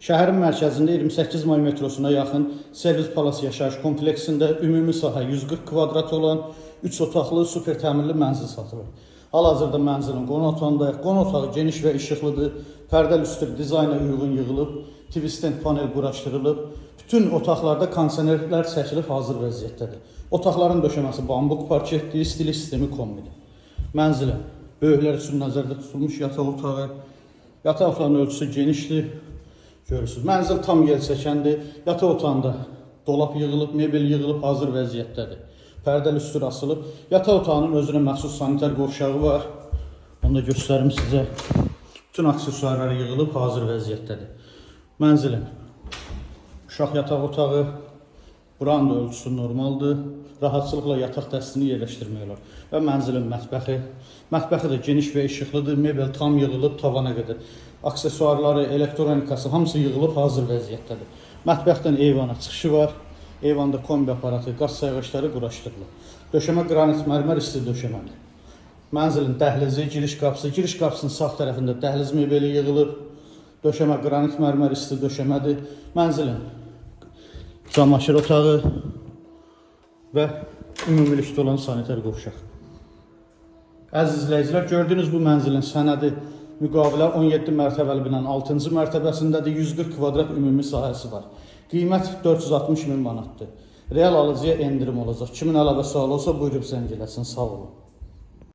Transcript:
Şəhərin mərkəzində 28 may metrosuna yaxın Servis Palas yaşayış kompleksində ümumi sahə 140 kvadrat olan 3 otaqlı super təmirli mənzil satılır. Hal-hazırda mənzilin qonaq otağındayıq. Qonaq otağı geniş və işıqlıdır. Pərdəl üstü dizayna uyğun yığılıb, TV stand panel quraşdırılıb. Bütün otaqlarda kondisionerlər çəkilib hazır vəziyyətdədir. Otaqların döşəməsi bambuk parketdir, stili sistemi kombidir. Mənzilin böyüklər üçün nəzərdə tutulmuş yataq otağı. Yataq otağının ölçüsü genişdir. Görürsünüz. Mənzil tam yel çəkəndir. Yataq otağında dolap yığılıb, mebel yığılıb, hazır vəziyyətdədir. Pərdəl üstü asılıb. Yataq otağının özünə məxsus sanitar qovşağı var. Onu da göstərim sizə. Bütün aksesuarları yığılıb, hazır vəziyyətdədir. Mənzilin uşaq yataq otağı. Buranın da ölçüsü normaldır. Rahatçılıqla yataq dəstini yerləşdirmək olar. Və mənzilin mətbəxi. Mətbəxi də geniş və işıqlıdır. Mebel tam yığılıb tavana qədər. Aksesuarları, elektronikası hamısı yığılıb hazır vəziyyətdədir. Mətbəxdən eyvana çıxışı var. Eyvanda kombi aparatı, qaz sayğacları quraşdırılıb. Döşəmə qranit mərmər isti döşəmədir. Mənzilin dəhlizi, giriş qapısı. Giriş qapısının sağ tərəfində dəhliz mebeli yığılıb. Döşəmə qranit mərmər isti döşəmədir. Mənzilin camaşır otağı və ümumilikdə olan sanitar qovşaq. Əziz izləyicilər, gördüyünüz bu mənzilin sənədi müqavilə 17 mərtəbəli binanın 6-cı mərtəbəsindədir. 140 kvadrat ümumi sahəsi var. Qiymət 460 min manatdır. Real alıcıya endirim olacaq. Kimin əlavə sualı olsa buyurub zəng eləsin. Sağ olun.